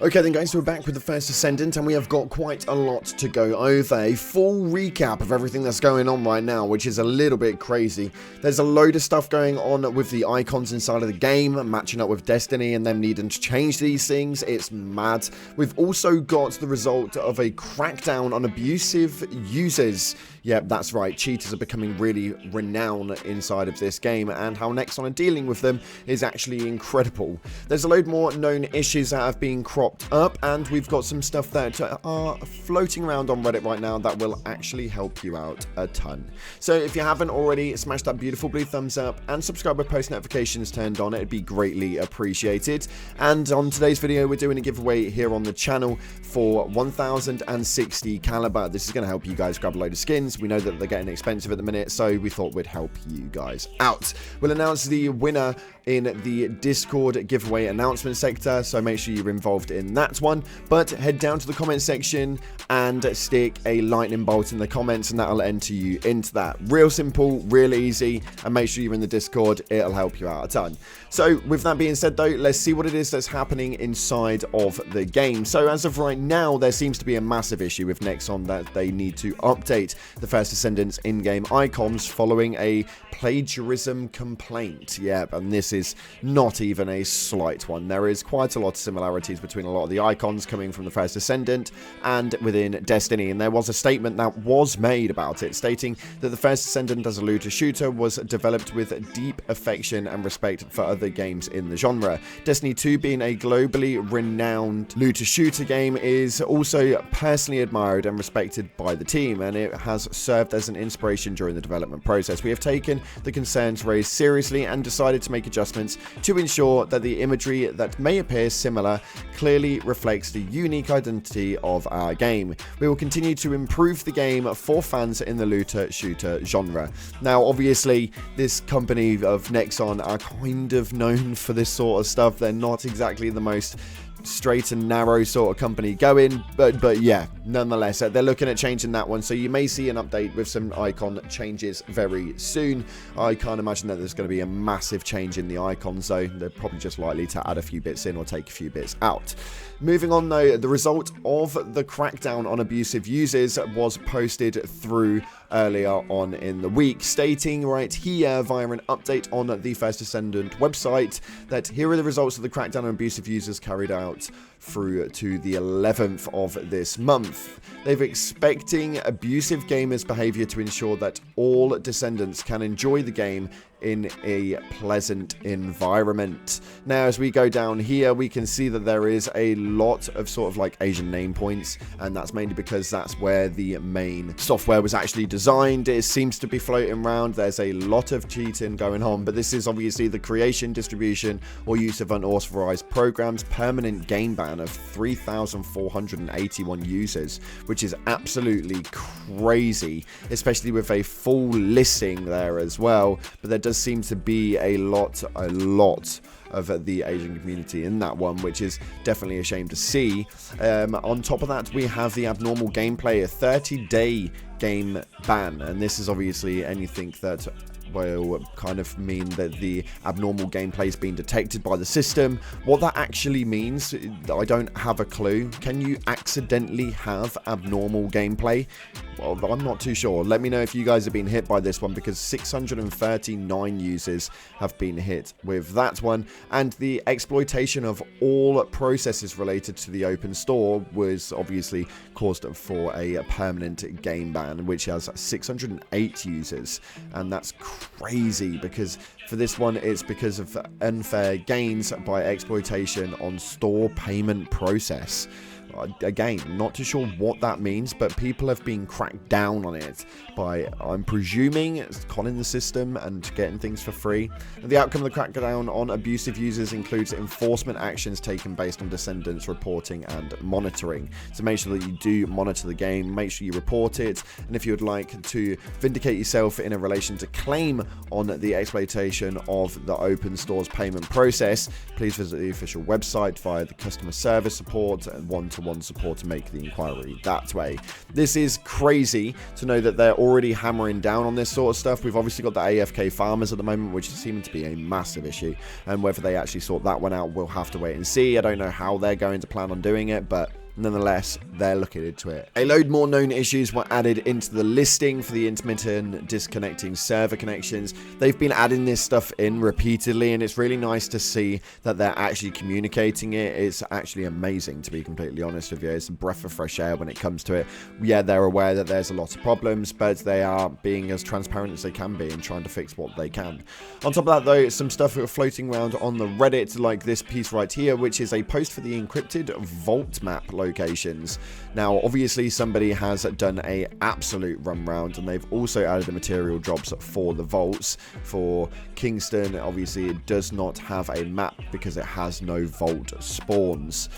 Okay then guys, so we're back with the first Descendant and we have got quite a lot to go over. A full recap of everything that's going on right now, which is a little bit crazy. There's a load of stuff going on with the icons inside of the game, matching up with Destiny and them needing to change these things. It's mad. We've also got the result of a crackdown on abusive users. Yep, that's right, cheaters are becoming really renowned inside of this game, and how Nexon are dealing with them is actually incredible. There's a load more known issues that have been cropped up, and we've got some stuff that are floating around on Reddit right now that will actually help you out a ton. So if you haven't already, smash that beautiful blue thumbs up and subscribe with post notifications turned on. It'd be greatly appreciated. And on today's video, we're doing a giveaway here on the channel for 1060 caliber. This is going to help you guys grab a load of skins. We know that they're getting expensive at the minute, so we thought we'd help you guys out. We'll announce the winner in the Discord giveaway announcement sector, so make sure you're involved in that one. But head down to the comment section and stick a lightning bolt in the comments, and that'll enter you into that. Real simple, real easy, and make sure you're in the Discord. It'll help you out a ton. So with that being said though, let's see what it is that's happening inside of the game. So as of right now, there seems to be a massive issue with Nexon that they need to update the first Descendants in-game icons following a plagiarism complaint. Yeah, and this is not even a slight one. There is quite a lot of similarities between a lot of the icons coming from the first Descendant and within Destiny, and there was a statement that was made about it, stating that the first Descendant as a looter shooter was developed with deep affection and respect for other games in the genre. Destiny 2, being a globally renowned looter shooter game, is also personally admired and respected by the team, and it has served as an inspiration during the development process. We have taken the concerns raised seriously and decided to make adjustments to ensure that the imagery that may appear similar clearly reflects the unique identity of our game. We will continue to improve the game for fans in the looter shooter genre. Now obviously this company of Nexon are kind of known for this sort of stuff. They're not exactly the most straight and narrow sort of company going, but yeah, nonetheless they're looking at changing that one, so you may see an update with some icon changes very soon. I can't imagine that there's going to be a massive change in the icons though. They're probably just likely to add a few bits in or take a few bits out. Moving on though, the result of the crackdown on abusive users was posted through earlier on in the week, stating right here via an update on the First Descendant website that here are the results of the crackdown on abusive users carried out through to the 11th of this month. They're expecting abusive gamers' behavior to ensure that all Descendants can enjoy the game in a pleasant environment. Now as we go down here, we can see that there is a lot of sort of like Asian name points, and that's mainly because that's where the main software was actually designed. It seems to be floating around. There's a lot of cheating going on, but this is obviously the creation, distribution, or use of unauthorized programs, permanent game ban of 3,481 users, which is absolutely crazy, especially with a full listing there as well. But there does seem to be a lot of the Asian community in that one, which is definitely a shame to see. On top of that, we have the abnormal gameplay, a 30-day game ban, and this is obviously anything that will kind of mean that the abnormal gameplay is being detected by the system. What that actually means, I don't have a clue. Can you accidentally have abnormal gameplay? Well, I'm not too sure. Let me know if you guys have been hit by this one, because 639 users have been hit with that one. And the exploitation of all processes related to the open store was obviously caused for a permanent game ban, which has 608 users. And that's crazy, because for this one it's because of unfair gains by exploitation on store payment process. Again, not too sure what that means, but people have been cracked down on it by, I'm presuming, conning the system and getting things for free. The outcome of the crackdown on abusive users includes enforcement actions taken based on Descendants reporting and monitoring. So make sure that you do monitor the game, make sure you report it, and if you would like to vindicate yourself in a relation to claim on the exploitation of the open store's payment process, please visit the official website via the customer service support and 1-to-1 one-to-one support and make the inquiry that way. This is crazy to know that they're already hammering down on this sort of stuff. We've obviously got the AFK farmers at the moment, which is seeming to be a massive issue, and whether they actually sort that one out, we'll have to wait and see. I don't know how they're going to plan on doing it, but nonetheless, they're looking into it. A load more known issues were added into the listing for the intermittent disconnecting server connections. They've been adding this stuff in repeatedly, and it's really nice to see that they're actually communicating it. It's actually amazing, to be completely honest with you. It's a breath of fresh air when it comes to it. Yeah, they're aware that there's a lot of problems, but they are being as transparent as they can be and trying to fix what they can. On top of that, though, some stuff floating around on the Reddit, like this piece right here, which is a post for the encrypted vault map locations. Now, obviously, somebody has done a absolute run round, and they've also added the material drops for the vaults. For Kingston, obviously, it does not have a map because it has no vault spawns.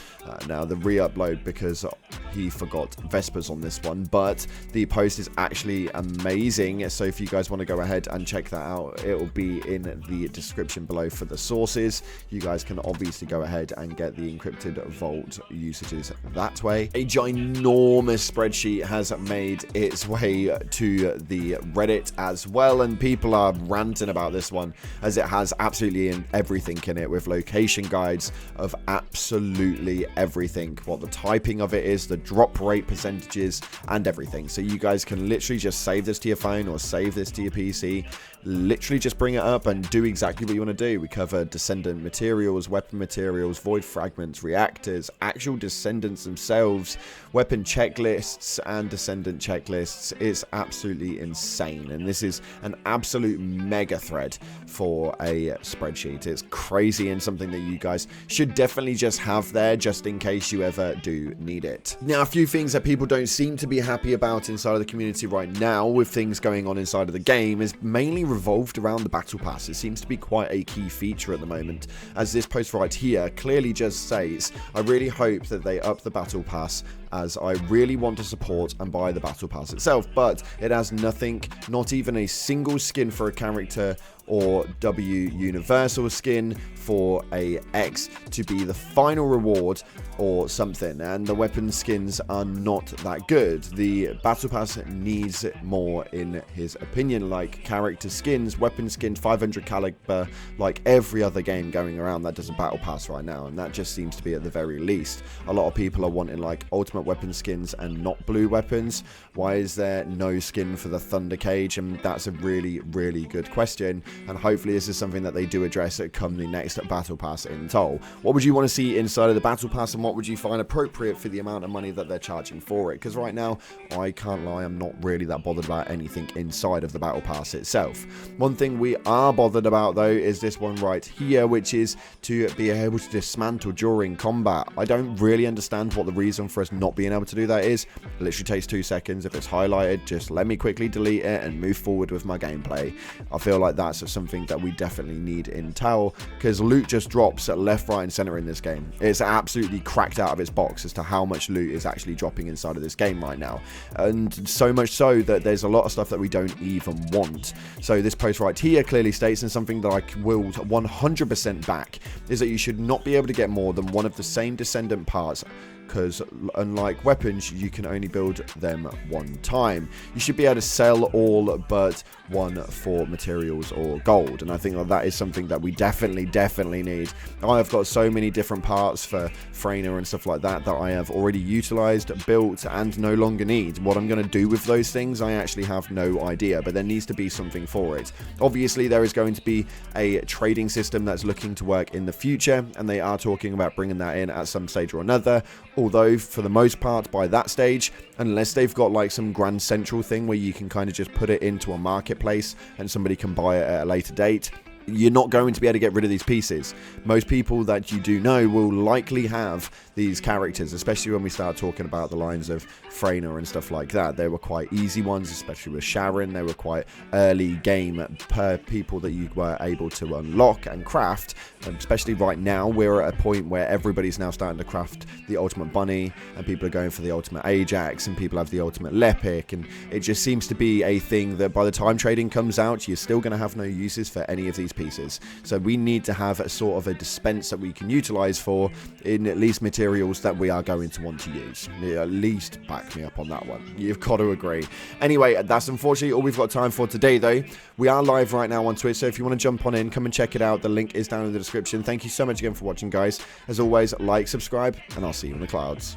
Now, the re-upload, because he forgot Vespers on this one, but the post is actually amazing. So if you guys want to go ahead and check that out, it will be in the description below for the sources. You guys can obviously go ahead and get the encrypted vault usages that way. A ginormous spreadsheet has made its way to the Reddit as well, and people are ranting about this one as it has absolutely everything in it, with location guides of absolutely everything, what the typing of it is, the drop rate percentages, and everything. So you guys can literally just save this to your phone or save this to your PC, literally just bring it up and do exactly what you want to do. We cover Descendant materials, weapon materials, void fragments, reactors, actual Descendants themselves, weapon checklists, and Descendant checklists. It's absolutely insane, and this is an absolute mega thread for a spreadsheet. It's crazy, and something that you guys should definitely just have there, just in case you ever do need it. Now, a few things that people don't seem to be happy about inside of the community right now, with things going on inside of the game, is mainly revolved around the battle pass. It seems to be quite a key feature at the moment, as this post right here clearly just says, I really hope that they up the battle pass, as I really want to support and buy the battle pass itself, but it has nothing, not even a single skin for a character or W universal skin for a X to be the final reward or something, and the weapon skins are not that good. The battle pass needs more, in his opinion, like character skins, weapon skins, 500 caliber, like every other game going around that does a battle pass right now, and that just seems to be at the very least. A lot of people are wanting like ultimate weapon skins and not blue weapons. Why is there no skin for the Thunder Cage? And that's a really, really good question, and hopefully this is something that they do address at come the next battle pass in toll. What would you want to see inside of the battle pass, and what would you find appropriate for the amount of money that they're charging for it? Because right now, I can't lie, I'm not really that bothered about anything inside of the battle pass itself. One thing we are bothered about, though, is this one right here, which is to be able to dismantle during combat. I don't really understand what the reason for us not being able to do that is. It literally takes 2 seconds. If it's highlighted, just let me quickly delete it and move forward with my gameplay. I feel like that's something that we definitely need in Tau, because loot just drops at left, right, and center in this game. It's absolutely cracked out of its box as to how much loot is actually dropping inside of this game right now, and so much so that there's a lot of stuff that we don't even want. So this post right here clearly states, and something that I will 100% back, is that you should not be able to get more than one of the same Descendant parts, because unlike weapons, you can only build them one time. You should be able to sell all but one for materials or gold, and I think that is something that we definitely need. I have got so many different parts for Freyner and stuff like that that I have already utilized, built, and no longer need. What I'm going to do with those things, I actually have no idea, but there needs to be something for it. Obviously, there is going to be a trading system that's looking to work in the future, and they are talking about bringing that in at some stage or another. Although, for the most part, by that stage, unless they've got like some grand central thing where you can kind of just put it into a marketplace and somebody can buy it at a later date, you're not going to be able to get rid of these pieces. Most people that you do know will likely have these characters, especially when we start talking about the lines of Freyner and stuff like that. They were quite easy ones, especially with Sharon. They were quite early game per people that you were able to unlock and craft. Especially right now, we're at a point where everybody's now starting to craft the Ultimate Bunny, and people are going for the Ultimate Ajax, and people have the Ultimate Lepic, and it just seems to be a thing that by the time trading comes out, you're still going to have no uses for any of these these pieces. So we need to have a sort of a dispense that we can utilize for in at least materials that we are going to want to use. At least back me up on that one. You've got to agree. Anyway, that's unfortunately all we've got time for today, though. We are live right now on Twitch, so if you want to jump on in, come and check it out. The link is down in the description. Thank you so much again for watching, guys. As always, like, subscribe, and I'll see you in the clouds.